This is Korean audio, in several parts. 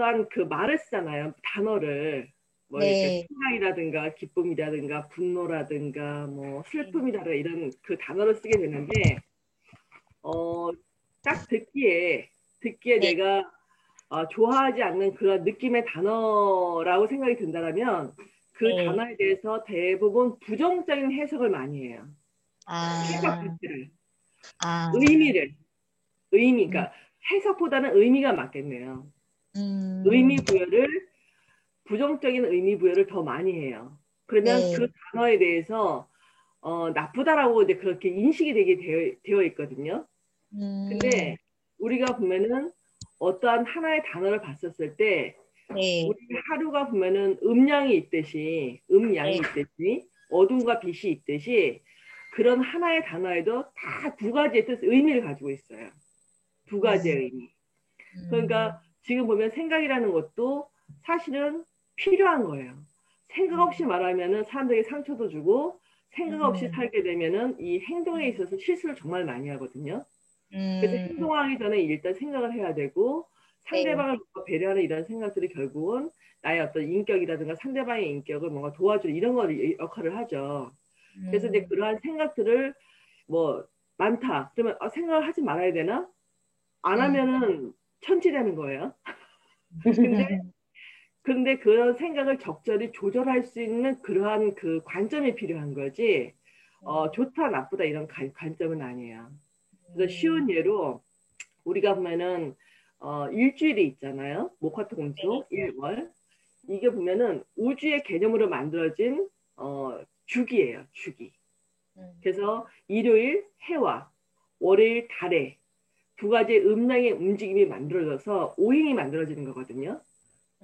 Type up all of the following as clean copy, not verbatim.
어떠한 그 말을 쓰잖아요. 단어를. 뭐 이렇게 네. 생각이라든가 기쁨이라든가 분노라든가 뭐 네. 슬픔이라든가 이런 그 단어를 쓰게 되는데 어, 딱 듣기에 네. 내가 좋아하지 않는 그런 느낌의 단어라고 생각이 든다면 그 네. 단어에 대해서 대부분 부정적인 해석을 많이 해요. 해석 아, 자체를. 아, 의미를. 음, 그러니까 해석보다는 의미가 맞겠네요. 의미 음, 부여를, 부정적인 의미 부여를 더 많이 해요. 그러면 그 네. 단어에 대해서 나쁘다라고 이제 그렇게 인식이 되게 되어 있거든요. 근데 음, 우리가 보면은 어떠한 하나의 단어를 봤었을 때 네. 우리 하루가 보면은 음양이 있듯이 음양이 네. 있듯이 어둠과 빛이 있듯이 그런 하나의 단어에도 다 두 가지의 뜻 의미를 가지고 있어요. 두 가지의 음, 의미. 음, 그러니까 지금 보면 생각이라는 것도 사실은 필요한 거예요. 생각 없이 음, 말하면은 사람들에게 상처도 주고 생각 없이 음, 살게 되면은 이 행동에 있어서 실수를 정말 많이 하거든요. 그래서 음, 행동하기 전에 일단 생각을 해야 되고 네. 상대방을 배려하는 이런 생각들이 결국은 나의 어떤 인격이라든가 상대방의 인격을 뭔가 도와주는 이런 거 역할을 하죠. 그래서 이제 음, 그러한 생각들을 뭐 많다. 그러면 생각을 하지 말아야 되나? 안 음, 하면은 천치되는 거예요. 근데 그런 생각을 적절히 조절할 수 있는 그러한 그 관점이 필요한 거지. 좋다 나쁘다 이런 관점은 아니에요. 그래서 음, 쉬운 예로 우리가 보면은 일주일이 있잖아요. 목화토금수 네. 1월. 이게 보면은 우주의 개념으로 만들어진 주기예요. 주기. 음, 그래서 일요일 해와 월요일 달에 두 가지의 음량의 움직임이 만들어져서 오행이 만들어지는 거거든요.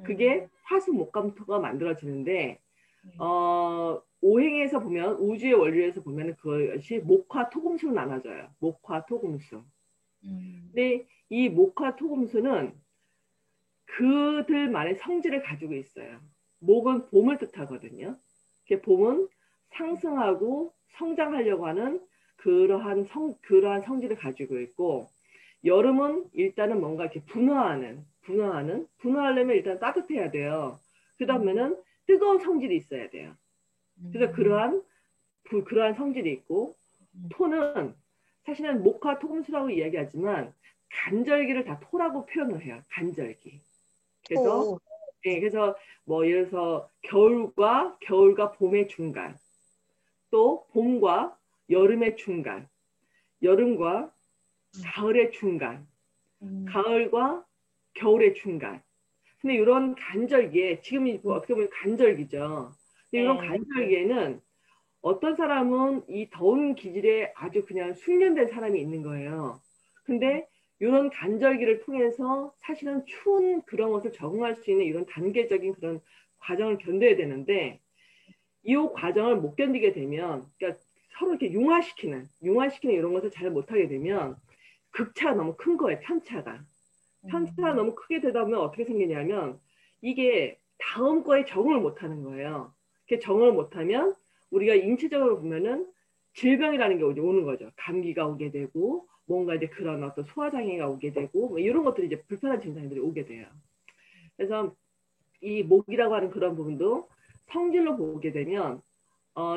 그게 음, 화수목금토가 만들어지는데 음, 오행에서 보면 우주의 원리에서 보면 그것이 목화토금수로 나눠져요. 목화토금수. 음, 근데 이 목화토금수는 그들만의 성질을 가지고 있어요. 목은 봄을 뜻하거든요. 봄은 상승하고 성장하려고 하는 그러한 성질을 가지고 있고, 여름은 일단은 뭔가 이렇게 분화하려면 일단 따뜻해야 돼요. 음, 그다음에는 뜨거운 성질이 있어야 돼요. 그래서 음, 그러한 성질이 있고, 음. 토는 사실은 목화 토금수라고 이야기하지만 간절기를 다 토라고 표현을 해요. 간절기. 그래서 소, 예, 그래서 뭐 예를 들어서 겨울과 봄의 중간, 또 봄과 여름의 중간, 여름과 음, 가을의 중간, 음, 가을과 겨울의 중간. 근데 이런 간절기에 지금 음, 어떻게 보면 간절기죠. 근데 이런 네. 간절기에는 어떤 사람은 이 더운 기질에 아주 그냥 숙련된 사람이 있는 거예요. 근데 이런 간절기를 통해서 사실은 추운 그런 것을 적응할 수 있는 이런 단계적인 그런 과정을 견뎌야 되는데 이 과정을 못 견디게 되면 그러니까 서로 이렇게 융화시키는 이런 것을 잘 못하게 되면 극차가 너무 큰 거예요. 편차가 음, 너무 크게 되다 보면 어떻게 생기냐면 이게 다음 거에 적응을 못하는 거예요. 이렇게 적응을 못하면 우리가 인체적으로 보면은 질병이라는 게 오는 거죠. 감기가 오게 되고 뭔가 이제 그런 어떤 소화장애가 오게 되고 뭐 이런 것들이 이제 불편한 증상들이 오게 돼요. 그래서 이 목이라고 하는 그런 부분도 성질로 보게 되면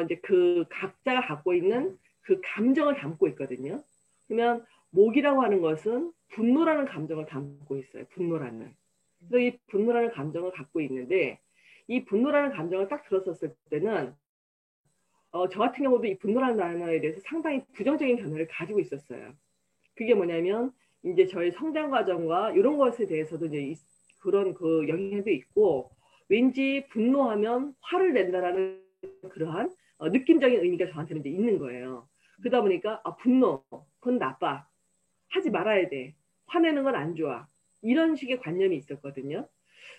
이제 그 각자가 갖고 있는 그 감정을 담고 있거든요. 그러면 목이라고 하는 것은 분노라는 감정을 담고 있어요. 분노라는. 그래서 이 분노라는 감정을 갖고 있는데 이 분노라는 감정을 딱 들었었을 때는 저 같은 경우도 이 분노라는 단어에 대해서 상당히 부정적인 견해를 가지고 있었어요. 그게 뭐냐면 이제 저희 성장 과정과 이런 것에 대해서도 이제 그런 그 영향도 있고 왠지 분노하면 화를 낸다라는 그러한 느낌적인 의미가 저한테는 이제 있는 거예요. 그러다 보니까 분노 그건 나빠 하지 말아야 돼 화내는 건 안 좋아 이런 식의 관념이 있었거든요.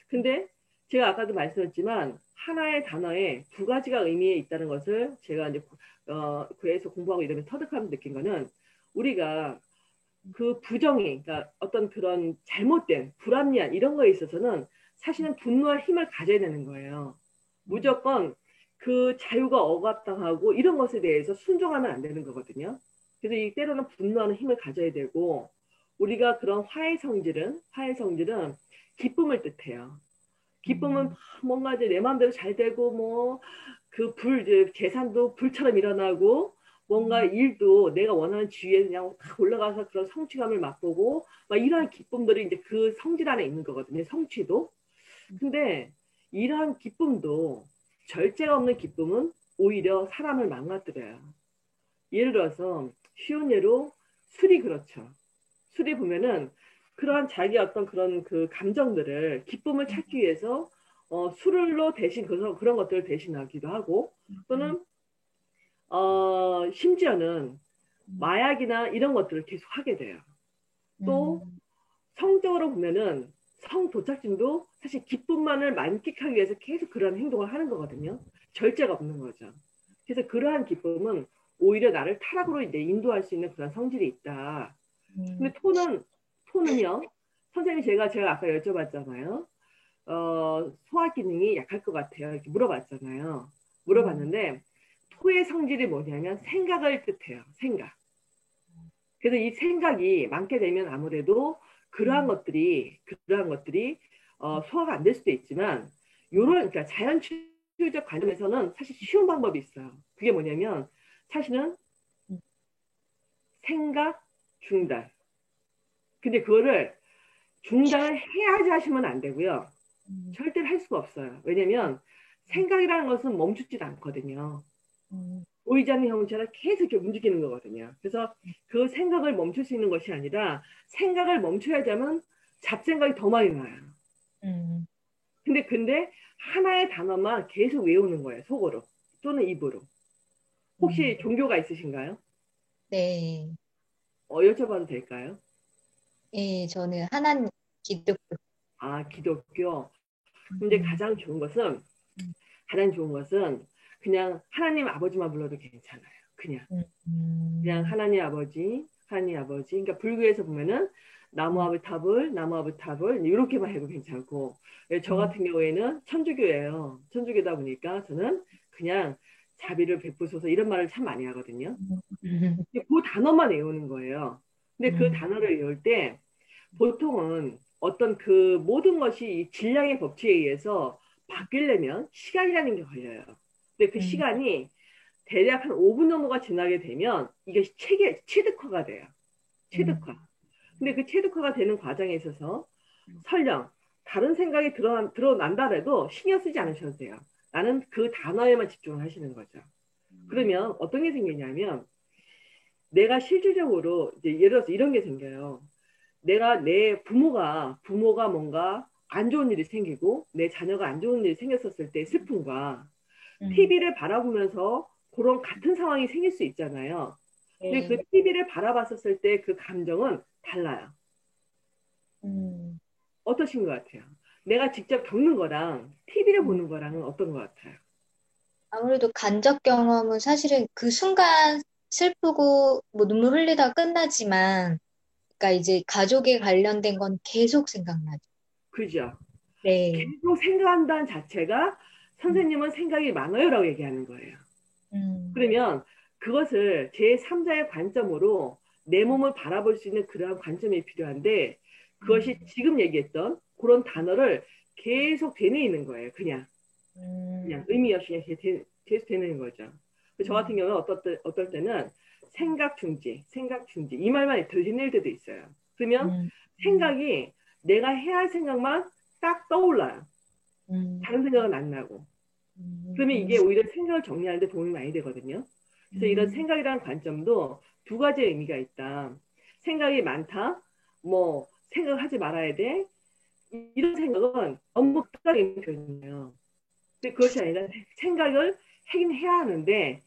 근데 제가 아까도 말씀드렸지만 하나의 단어에 두 가지가 의미에 있다는 것을 제가 이제 교회에서 공부하고 이러면서 터득하면서 느낀 거는 우리가 그 부정이, 그러니까 어떤 그런 잘못된, 불합리한 이런 거에 있어서는 사실은 분노할 힘을 가져야 되는 거예요. 음, 무조건 그 자유가 억압당하고 이런 것에 대해서 순종하면 안 되는 거거든요. 그래서 이 때로는 분노하는 힘을 가져야 되고, 우리가 그런 화해의 성질은 기쁨을 뜻해요. 기쁨은 뭔가 이제 내 마음대로 잘 되고 뭐 그 재산도 불처럼 일어나고 뭔가 일도 내가 원하는 지위에 그냥 탁 올라가서 그런 성취감을 맛보고 막 이런 기쁨들이 이제 그 성질 안에 있는 거거든요. 성취도. 근데 이러한 기쁨도 절제가 없는 기쁨은 오히려 사람을 망가뜨려요. 예를 들어서 쉬운 예로 술이 그렇죠. 술이 보면은 그러한 자기 어떤 그런 그 감정들을 기쁨을 찾기 위해서 술로 대신 그런 것들을 대신하기도 하고 또는 심지어는 마약이나 이런 것들을 계속 하게 돼요. 또 성적으로 보면은 성도착증도 사실 기쁨만을 만끽하기 위해서 계속 그런 행동을 하는 거거든요. 절제가 없는 거죠. 그래서 그러한 기쁨은 오히려 나를 타락으로 이제 인도할 수 있는 그런 성질이 있다. 근데 토는요, 선생님이 제가 아까 여쭤봤잖아요. 소화 기능이 약할 것 같아요. 이렇게 물어봤잖아요. 물어봤는데, 토의 성질이 뭐냐면 생각을 뜻해요. 생각. 그래서 이 생각이 많게 되면 아무래도 그러한 것들이 소화가 안 될 수도 있지만, 그러니까 자연치유적 관점에서는 사실 쉬운 방법이 있어요. 그게 뭐냐면, 사실은 생각 중단. 근데 그거를 중단을 해야지 하시면 안 되고요. 절대로 할 수가 없어요. 왜냐면 생각이라는 것은 멈추지도 않거든요. 보이지 않는 형체를 계속 이렇게 움직이는 거거든요. 그래서 그 생각을 멈출 수 있는 것이 아니라 생각을 멈춰야지 하면 잡생각이 더 많이 나요. 근데 하나의 단어만 계속 외우는 거예요. 속으로 또는 입으로. 혹시 종교가 있으신가요? 네. 여쭤봐도 될까요? 예, 저는 하나님 기독교. 아, 기독교. 근데 음, 가장 좋은 것은 그냥 하나님 아버지만 불러도 괜찮아요. 음, 그냥 음, 하나님 아버지. 그러니까 불교에서 보면은 나무 아부타불 이렇게만 해도 괜찮고 저 음, 같은 경우에는 천주교예요. 천주교다 보니까 저는 그냥 자비를 베푸소서 이런 말을 참 많이 하거든요. 음, 근데 그 단어만 외우는 거예요. 근데 그 음, 단어를 외울 때 보통은 어떤 그 모든 것이 이 질량의 법칙에 의해서 바뀌려면 시간이라는 게 걸려요. 근데 그 음, 시간이 대략 한 5분 정도가 지나게 되면 이게 체득화가 돼요. 체득화. 근데 그 체득화가 되는 과정에 있어서 설령 다른 생각이 드러난다라도 신경 쓰지 않으셔도 돼요. 나는 그 단어에만 집중을 하시는 거죠. 그러면 어떤 게 생기냐면 내가 실질적으로 이제 예를 들어서 이런 게 생겨요. 내 부모가 뭔가 안 좋은 일이 생기고 내 자녀가 안 좋은 일이 생겼었을 때 슬픔과 음, TV를 바라보면서 그런 같은 상황이 생길 수 있잖아요. 근데 그 네. TV를 바라봤었을 때 그 감정은 달라요. 음. 어떠신 것 같아요? 내가 직접 겪는 거랑 TV를 음. 보는 거랑은 어떤 것 같아요? 아무래도 간접 경험은 사실은 그 순간 슬프고 뭐 눈물 흘리다 끝나지만, 그러니까 이제 가족에 관련된 건 계속 생각나죠. 그죠? 네. 계속 생각한다는 자체가 음, 선생님은 생각이 많아요라고 얘기하는 거예요. 음, 그러면 그것을 제3자의 관점으로 내 몸을 바라볼 수 있는 그러한 관점이 필요한데 그것이 음, 지금 얘기했던 그런 단어를 계속 되뇌이는 거예요. 그냥 음, 의미 없이 그냥 계속 되뇌이는 거죠. 저 같은 음, 경우는 어떨 때는 생각 중지 이 말만 더 되뇌일 때도 있어요. 그러면 음, 음, 생각이 내가 해야 할 생각만 딱 떠올라요. 음, 다른 생각은 안 나고. 그러면 음, 이게 오히려 생각을 정리하는 데 도움이 많이 되거든요. 그래서 이런 음, 생각이라는 관점도 두 가지의 의미가 있다. 생각이 많다. 뭐 생각하지 말아야 돼. 이런 생각은 너무 극단적인 표현이에요. 근데 그것이 아니라 생각을 하긴 해야 하는데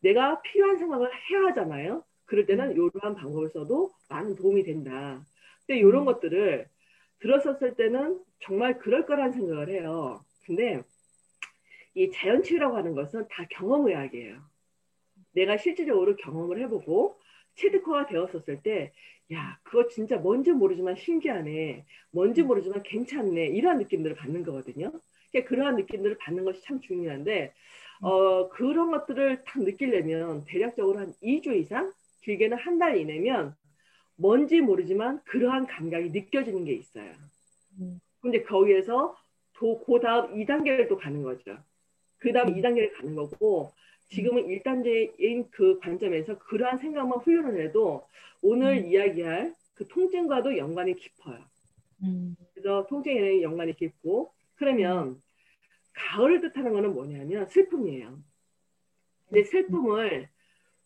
내가 필요한 생각을 해야 하잖아요. 그럴 때는 이러한 방법을 써도 많은 도움이 된다. 근데 이런 음, 것들을 들었었을 때는 정말 그럴 거란 생각을 해요. 근데 이 자연치유라고 하는 것은 다 경험의학이에요. 내가 실질적으로 경험을 해보고 체득화가 되었었을 때, 야, 그거 진짜 뭔지 모르지만 신기하네. 뭔지 모르지만 괜찮네. 이러한 느낌들을 받는 거거든요. 그러니까 그러한 느낌들을 받는 것이 참 중요한데, 그런 것들을 딱 느끼려면 대략적으로 한 2주 이상, 길게는 한 달 이내면 뭔지 모르지만 그러한 감각이 느껴지는 게 있어요. 음, 근데 거기에서 그 다음 2단계를 또 가는 거죠. 그 다음 음, 2단계를 가는 거고, 음, 지금은 1단계인 그 관점에서 그러한 생각만 훈련을 해도 오늘 음, 이야기할 그 통증과도 연관이 깊어요. 음, 그래서 통증에는 연관이 깊고, 음, 그러면 가을을 뜻하는 거는 뭐냐면 슬픔이에요. 근데 음, 슬픔을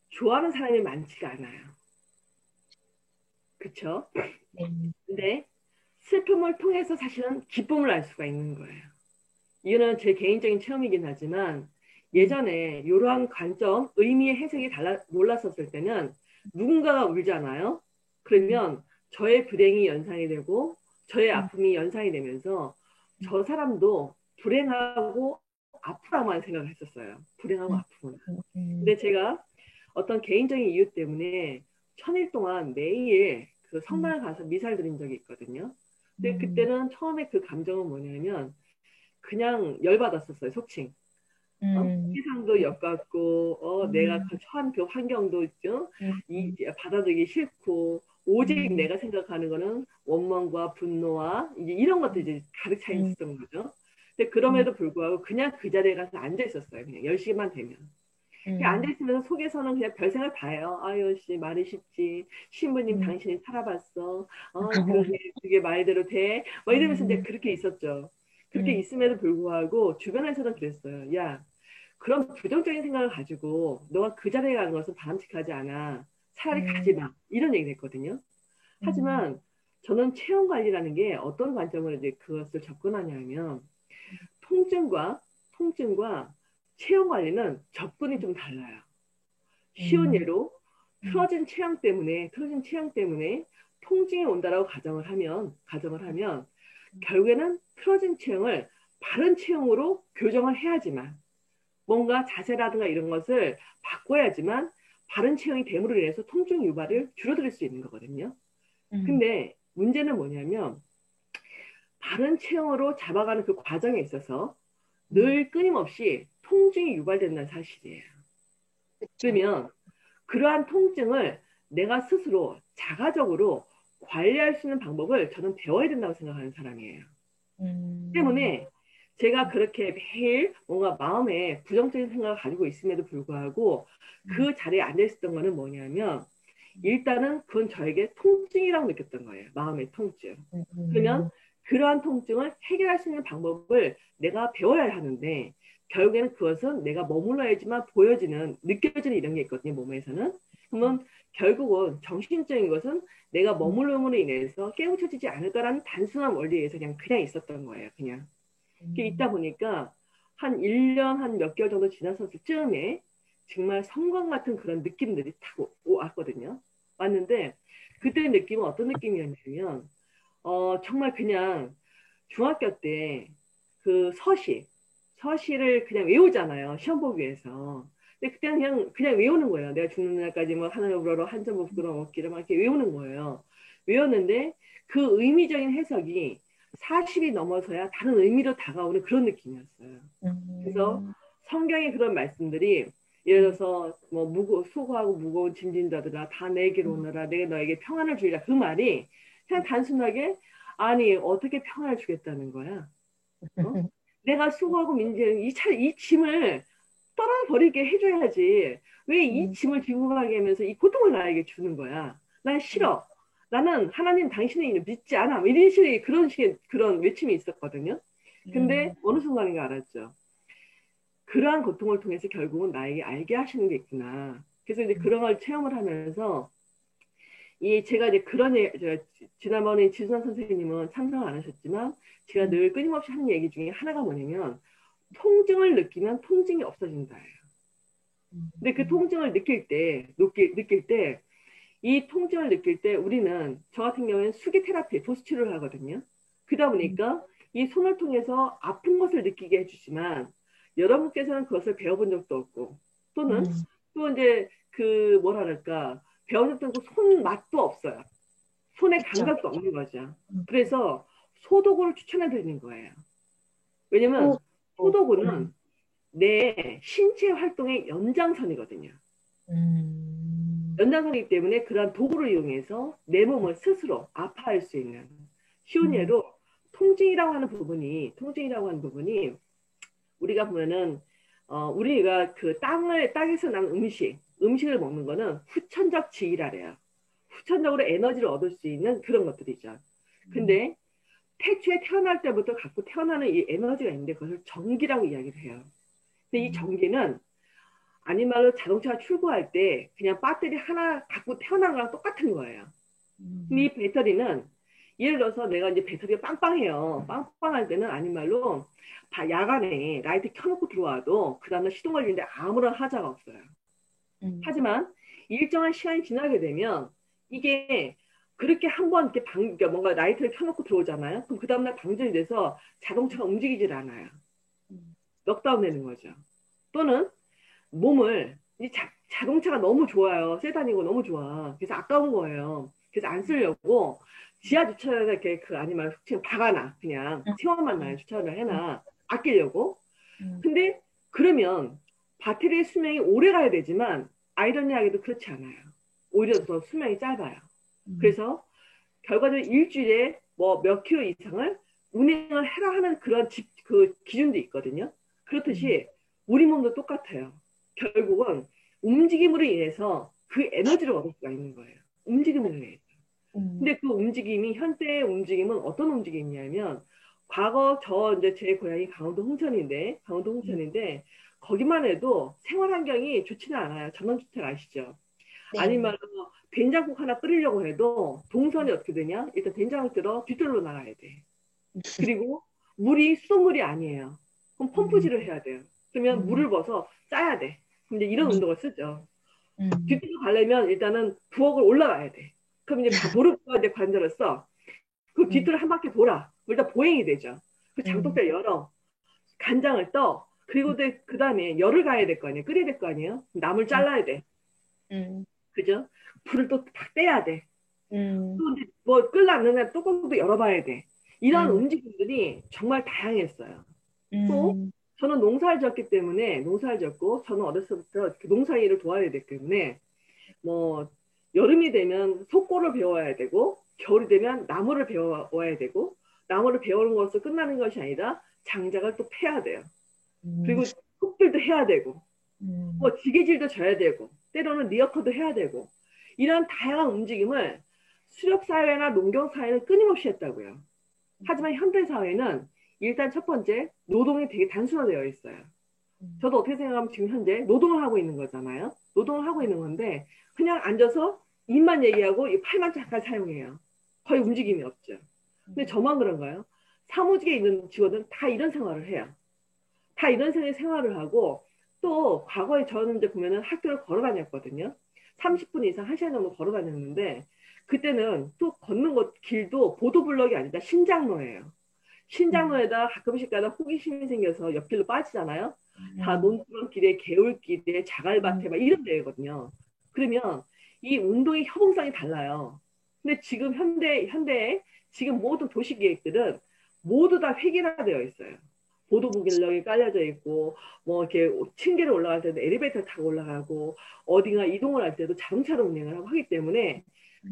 좋아하는 사람이 많지가 않아요. 그쵸? 네. 근데 슬픔을 통해서 사실은 기쁨을 알 수가 있는 거예요. 이거는 제 개인적인 체험이긴 하지만 음, 예전에 이러한 관점, 의미의 해석이 몰랐었을 때는 누군가가 울잖아요. 음, 그러면 저의 불행이 연상이 되고 저의 음, 아픔이 연상이 되면서 음, 저 사람도 불행하고 아프다고만 생각을 했었어요. 불행하고 음, 아프구나. 음, 근데 제가 어떤 개인적인 이유 때문에 천일 동안 매일 그 음, 성당을 가서 미사를 드린 적이 있거든요. 근데 음, 그때는 처음에 그 감정은 뭐냐면 그냥 열받았었어요, 속칭. 음, 세상도 역같고, 내가 음, 그 처한 그 환경도 있죠. 음, 이 받아들이기 싫고, 오직 음, 내가 생각하는 거는 원망과 분노와 이제 이런 것들이 음, 이제 가득 차 음, 있었던 거죠. 근데 음, 그럼에도 불구하고 그냥 그 자리에 가서 앉아 있었어요. 그냥 10시만 되면. 그냥 앉아 음, 있으면서 속에서는 그냥 별생각 다 해요. 아유, 씨, 말이 쉽지. 신부님 음, 당신이 살아봤어. 그게 말대로 돼. 뭐 이러면서 이제 음, 그렇게 있었죠. 그렇게 음, 있음에도 불구하고 주변에서는 그랬어요. 야, 그런 부정적인 생각을 가지고 너가 그 자리에 가는 것은 바람직하지 않아. 차라리 가지 음, 마. 이런 얘기를 했거든요. 음, 하지만 저는 체형 관리라는 게 어떤 관점으로 이제 그것을 접근하냐면 통증과 체형 관리는 접근이 좀 달라요. 쉬운 음, 예로 음, 틀어진 체형 때문에 통증이 온다라고 가정을 하면 결국에는 틀어진 체형을 바른 체형으로 교정을 해야지만 뭔가 자세라든가 이런 것을 바꿔야지만 바른 체형이 됨으로 인해서 통증 유발을 줄어들 수 있는 거거든요. 음, 근데 문제는 뭐냐면 바른 체형으로 잡아가는 그 과정에 있어서 음, 늘 끊임없이 통증이 유발된다는 사실이에요. 그쵸. 그러면 그러한 통증을 내가 스스로 자가적으로 관리할 수 있는 방법을 저는 배워야 된다고 생각하는 사람이에요. 음, 때문에 제가 그렇게 매일 뭔가 마음에 부정적인 생각을 가지고 있음에도 불구하고 음, 그 자리에 앉아 있었던 거는 뭐냐면 음, 일단은 그건 저에게 통증이라고 느꼈던 거예요. 마음의 통증. 그러면 음, 그러한 통증을 해결할 수 있는 방법을 내가 배워야 하는데 결국에는 그것은 내가 머물러야지만 보여지는 느껴지는 이런 게 있거든요. 몸에서는. 그러면 결국은 정신적인 것은 내가 음, 머물름으로 인해서 깨우쳐지지 않을까라는 단순한 원리에서 그냥 있었던 거예요. 그냥. 이게 있다 음, 보니까 한 1년 한 몇 개월 정도 지났었을 즈음에 정말 성광 같은 그런 느낌들이 탁 왔거든요. 왔는데 그때 느낌은 어떤 느낌이었냐면 정말 그냥 중학교 때 그 서시를 그냥 외우잖아요. 시험 보기 위해서. 근데 그때 그냥 외우는 거예요. 내가 죽는 날까지 뭐 하늘을 우러러 한 점 없기로 먹기를 막 이렇게 외우는 거예요. 외웠는데 그 의미적인 해석이 40이 넘어서야 다른 의미로 다가오는 그런 느낌이었어요. 그래서 음, 성경의 그런 말씀들이 예를 들어서 뭐 수고하고 무거운 짐진 자들아 다 내게로 음, 오너라 내가 너에게 평안을 주리라 그 말이 그냥 단순하게 아니 어떻게 평안을 주겠다는 거야? 어? 내가 수고하고 민지는 이 짐을 떨어버리게 해줘야지. 왜 이 음, 짐을 지고 가게 하면서 이 고통을 나에게 주는 거야? 난 싫어. 나는 하나님 당신의 일을 믿지 않아. 뭐 이런 식의 그런 식의 그런 외침이 있었거든요. 근데 음, 어느 순간인가 알았죠. 그러한 고통을 통해서 결국은 나에게 알게 하시는 게 있구나. 그래서 이제 음, 그런 걸 체험을 하면서 이 제가 이제 제가 지난번에 지수나 선생님은 참석 안 하셨지만 제가 음, 늘 끊임없이 하는 얘기 중에 하나가 뭐냐면 통증을 느끼면 통증이 없어진다예요. 근데 그 음, 통증을 느낄 때, 이 통증을 느낄 때 우리는 저 같은 경우에는 수기 테라피, 도수 치료를 하거든요. 그러다 음, 보니까 이 손을 통해서 아픈 것을 느끼게 해주지만 여러분께서는 그것을 배워본 적도 없고 또는 음, 또 이제 그 뭐랄까 배운 적도 없고 손 맛도 없어요. 손의 그쵸. 감각도 없는 거죠. 음, 그래서 소도구를 추천해 드리는 거예요. 왜냐면 또, 또, 소도구는 내 신체 활동의 연장선이거든요. 연장선이기 때문에 그런 도구를 이용해서 내 몸을 스스로 아파할 수 있는 쉬운 예로 통증이라고 하는 부분이 우리가 보면은 우리가 그 땅에서 난 음식을 먹는 거는 후천적 지이라래요. 후천적으로 에너지를 얻을 수 있는 그런 것들이죠. 근데 태초에 태어날 때부터 갖고 태어나는 이 에너지가 있는데 그것을 전기라고 이야기를 해요. 근데 이 전기는 아니말로 자동차가 출고할 때 그냥 배터리 하나 갖고 태어난 거랑 똑같은 거예요. 근데 이 배터리는 예를 들어서 내가 이제 배터리가 빵빵해요. 빵빵할 때는 아니말로 야간에 라이트 켜놓고 들어와도 그 다음날 시동 걸리는데 아무런 하자가 없어요. 하지만 일정한 시간이 지나게 되면 이게 그렇게 한번 이렇게 그러니까 뭔가 라이트를 켜놓고 들어오잖아요. 그럼 그 다음날 방전이 돼서 자동차가 움직이질 않아요. 넉다운 되는 거죠. 또는 몸을 이 자동차가 너무 좋아요. 세단이고 너무 좋아. 그래서 아까운 거예요. 그래서 안 쓰려고 지하 주차장에 이렇게 아니면 지금 박아놔. 그냥 세워만 놔요. 주차를 해놔. 아끼려고. 근데 그러면 배터리의 수명이 오래 가야 되지만 아이러니하게도 그렇지 않아요. 오히려 더 수명이 짧아요. 그래서 결과적으로 일주일에 뭐 몇 킬로 이상을 운행을 해라 하는 그런 그 기준도 있거든요. 그렇듯이 우리 몸도 똑같아요. 결국은 움직임으로 인해서 그 에너지를 얻을 수가 있는 거예요. 움직임으로 인해서. 근데 그 움직임이 현대의 움직임은 어떤 움직임이냐면 과거 이제 제 고향이 강원도 홍천인데 거기만 해도 생활 환경이 좋지는 않아요. 전원주택 아시죠? 네. 아니면 된장국 하나 끓이려고 해도 동선이 어떻게 되냐? 일단 된장을 들어 뒤뜰로 나가야 돼. 그리고 물이 수돗물이 아니에요. 그럼 펌프질을 해야 돼요. 그러면 물을 부어서 짜야 돼. 근데 이런 운동을 쓰죠. 뒤뜰로 가려면 일단은 부엌을 올라가야 돼. 그럼 이제 도르가 이제 관절을 써. 그 뒤뜰을 한 바퀴 돌아. 일단 보행이 되죠. 그 장독대를 열어. 간장을 떠. 그리고 그 다음에 열을 가야 될 거 아니에요. 끓여야 될 거 아니에요. 나물 잘라야 돼. 그죠? 불을 또 탁 떼야 돼. 또 이제 뭐 끓라면 뚜껑도 열어봐야 돼. 이런 움직임들이 정말 다양했어요. 또 저는 농사를 졌기 때문에 농사를 졌고 저는 어렸을 때부터 농사 일을 도와야 되기 때문에 뭐 여름이 되면 속고를 배워야 되고 겨울이 되면 나무를 배워야 되고 나무를 배우는 것으로 끝나는 것이 아니라 장작을 또 패야 돼요. 그리고 흙들도 해야 되고 뭐 지게질도 져야 되고 때로는 리어커도 해야 되고 이런 다양한 움직임을 수렵사회나 농경사회는 끊임없이 했다고요. 하지만 현대사회는 일단 첫 번째 노동이 되게 단순화되어 있어요. 저도 어떻게 생각하면 지금 현재 노동을 하고 있는 거잖아요. 노동을 하고 있는 건데 그냥 앉아서 입만 얘기하고 이 팔만 잠깐 사용해요. 거의 움직임이 없죠. 근데 저만 그런가요? 사무직에 있는 직원들은 다 이런 생활을 해요. 다 이런 생활을 하고 또 과거에 저는 이제 보면은 학교를 걸어 다녔거든요. 30분 이상 1시간 정도 걸어 다녔는데 그때는 또 걷는 길도 보도블럭이 아니라 신장로예요. 신장로에다 가끔씩 가다 호기심이 생겨서 옆길로 빠지잖아요. 다 논두렁길에 개울길에 자갈밭에 막 이런 데거든요. 그러면 이 운동의 협응성이 달라요. 근데 지금 현대에 지금 모든 도시 계획들은 모두 다 획일화되어 있어요. 보도블럭이 깔려져 있고 뭐 이렇게 층계를 올라갈 때도 엘리베이터 타고 올라가고 어디가 이동을 할 때도 자동차로 운행을 하고 하기 때문에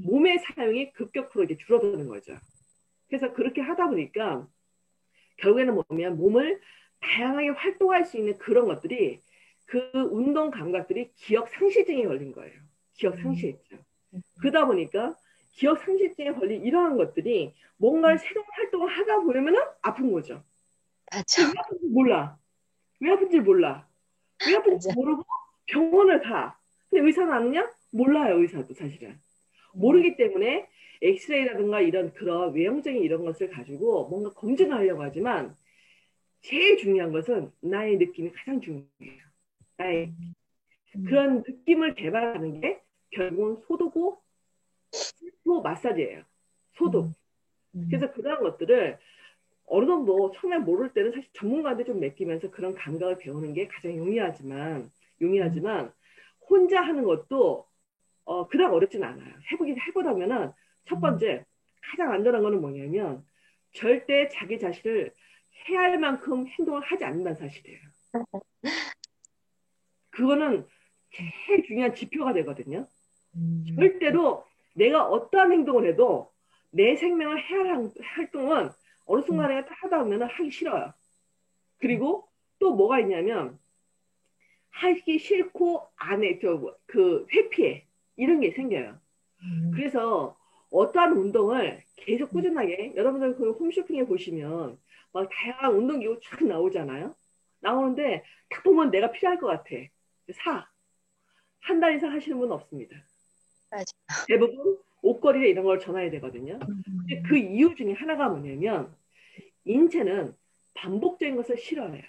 몸의 사용이 급격으로 이제 줄어드는 거죠. 그래서 그렇게 하다 보니까 결국에는 뭐냐면 몸을 다양하게 활동할 수 있는 그런 것들이 그 운동 감각들이 기억 상실증에 걸린 거예요. 기억 상실증. 그러다 보니까 기억 상실증에 걸린 이러한 것들이 뭔가를 새로운 활동을 하다 보면은 아픈 거죠. 맞아. 왜 아픈지 몰라. 왜 아픈지 몰라. 왜 아픈지 모르고 병원을 가. 근데 의사는 아느냐? 몰라요, 의사도 사실은. 모르기 때문에 엑스레이라든가 이런 그런 외형적인 이런 것을 가지고 뭔가 검증을 하려고 하지만 제일 중요한 것은 나의 느낌이 가장 중요해요. 나의 그런 느낌을 개발하는 게 결국은 소도고 셀프 마사지예요. 소독. 그래서 그런 것들을 어느 정도 처음에 모를 때는 사실 전문가한테 좀 맡기면서 그런 감각을 배우는 게 가장 용이하지만 혼자 하는 것도 그닥 어렵진 않아요. 해보려면은 첫 번째 가장 안전한 거는 뭐냐면 절대 자기 자신을 해할 만큼 행동을 하지 않는다는 사실이에요. 그거는 제일 중요한 지표가 되거든요. 절대로 내가 어떠한 행동을 해도 내 생명을 해야 할 활동은 어느 순간에 하다 보면 하기 싫어요. 그리고 또 뭐가 있냐면 하기 싫고 안 해, 그 회피해. 이런 게 생겨요. 그래서 어떠한 운동을 계속 꾸준하게 여러분들 그 홈쇼핑에 보시면 막 다양한 운동기구 쫙 나오잖아요. 나오는데 딱 보면 내가 필요할 것 같아. 사. 한 달 이상 하시는 분은 없습니다. 맞아. 대부분 옷걸이에 이런 걸 전화해야 되거든요. 근데 그 이유 중에 하나가 뭐냐면 인체는 반복적인 것을 싫어해요.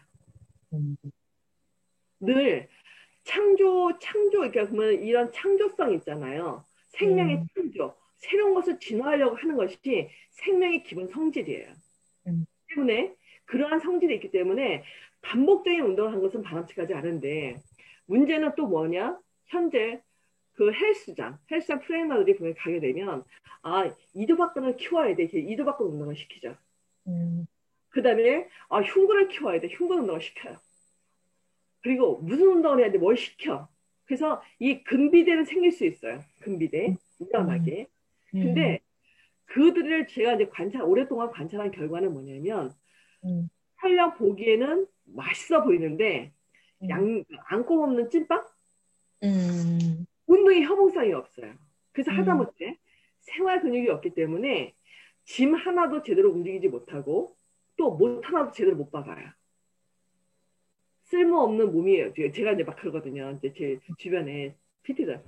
늘 창조, 그러니까 보면 이런 창조성 있잖아요. 생명의 창조, 새로운 것을 진화하려고 하는 것이 생명의 기본 성질이에요. 때문에 그러한 성질이 있기 때문에 반복적인 운동을 한 것은 바람직하지 않은데 문제는 또 뭐냐? 현재 그 헬스장 트레이너들이 보면 가게 되면 이두박근을 키워야 돼. 이두박근 운동을 시키죠. 그 다음에 흉근을 키워야 돼. 흉근 운동을 시켜요. 그리고 무슨 운동을 해야 돼? 뭘 시켜? 그래서 이 근비대는 생길 수 있어요. 근비대. 위험하게. 근데 그들을 제가 이제 오랫동안 관찰한 결과는 뭐냐면 설령 보기에는 맛있어 보이는데 안고 먹는 찐빵? 운동의 협응성이 없어요. 그래서 하다못해 생활 근육이 없기 때문에 짐 하나도 제대로 움직이지 못하고 또 못 하나도 제대로 못 박아요. 쓸모없는 몸이에요. 제가 이제 막 그러거든요. 이제 제 주변에 PT들.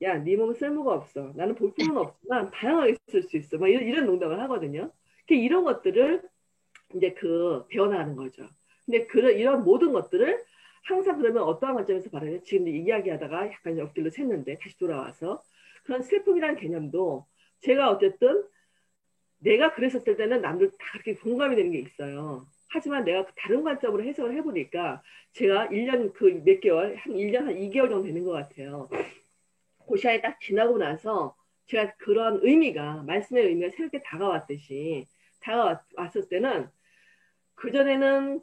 야, 네 몸은 쓸모가 없어. 나는 볼품은 없지만 다양하게 쓸 수 있어. 막 이런 농담을 하거든요. 이런 것들을 이제 배워나가는 거죠. 근데 이런 모든 것들을 항상 그러면 어떠한 관점에서 바라냐. 지금 이야기하다가 약간 옆길로 샜는데 다시 돌아와서 그런 슬픔이라는 개념도 제가 어쨌든 내가 그랬었을 때는 남들 다 그렇게 공감이 되는 게 있어요. 하지만 내가 다른 관점으로 해석을 해보니까 제가 1년 몇 개월, 한 1년 한 2개월 정도 되는 것 같아요. 그 시간이 딱 지나고 나서 제가 그런 의미가, 말씀의 의미가 새롭게 다가왔듯이 다가왔을 때는 그전에는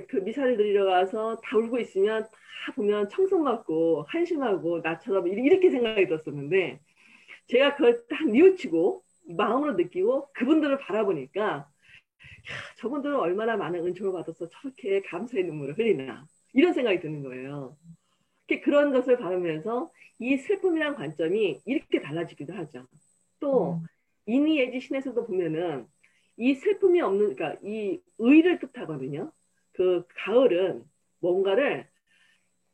그 미사를 드리러 가서 다 울고 있으면 다 보면 청송받고 한심하고 나처럼 이렇게 생각이 들었었는데 제가 그걸 딱 뉘우치고 마음으로 느끼고 그분들을 바라보니까 저분들은 얼마나 많은 은총을 받아서 저렇게 감사의 눈물을 흘리나 이런 생각이 드는 거예요. 그런 것을 바라면서 이 슬픔이란 관점이 이렇게 달라지기도 하죠. 또 이니예지 신에서도 보면은 이 슬픔이 없는, 그러니까 이 의를 뜻하거든요. 그 가을은 뭔가를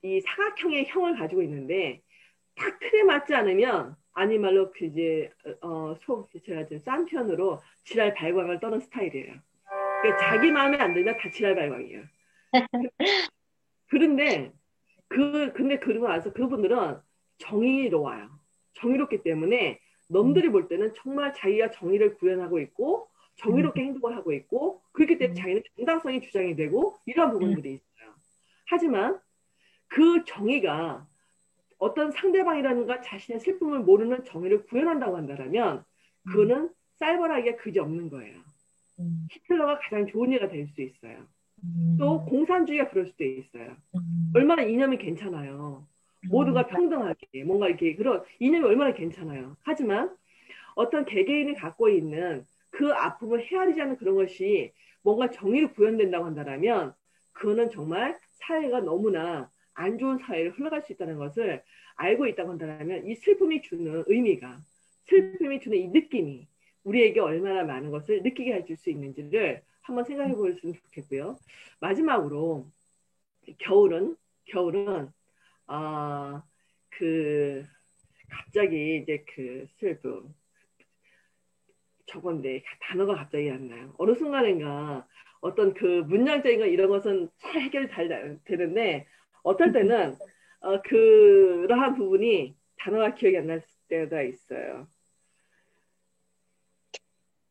이 사각형의 형을 가지고 있는데 딱 틀에 맞지 않으면 아니말로 제가 지금 싼 편으로 지랄 발광을 떠는 스타일이에요. 그러니까 자기 마음에 안 들면 다 지랄 발광이에요. 그런데 근데 그러고 나서 그분들은 정의로워요. 정의롭기 때문에 남들이 볼 때는 정말 자기가 정의를 구현하고 있고 정의롭게 행동을 하고 있고 그렇기 때문에 자기는 정당성이 주장이 되고 이런 부분들이 있어요. 하지만 그 정의가 어떤 상대방이라든가 자신의 슬픔을 모르는 정의를 구현한다고 한다면 그거는 쌀벌하기가 그지없는 거예요. 히틀러가 가장 좋은 예가 될 수 있어요. 또 공산주의가 그럴 수도 있어요. 얼마나 이념이 괜찮아요. 모두가 평등하게 뭔가 이렇게 그런 이념이 얼마나 괜찮아요. 하지만 어떤 개개인이 갖고 있는 그 아픔을 헤아리지 않는 그런 것이 뭔가 정의로 구현된다고 한다면 그거는 정말 사회가 너무나 안 좋은 사회를 흘러갈 수 있다는 것을 알고 있다고 한다면 이 슬픔이 주는 의미가 슬픔이 주는 이 느낌이 우리에게 얼마나 많은 것을 느끼게 해줄 수 있는지를 한번 생각해 보셨으면 좋겠고요. 마지막으로 겨울은 갑자기 이제 슬픔 저건데 단어가 갑자기 안 나요. 어느 순간인가 어떤 문장적인 거 이런 것은 잘 해결이 잘 되는데 어떨 때는 그러한 부분이 단어가 기억이 안 날 때가 있어요.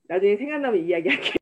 나중에 생각나면 이야기할게요.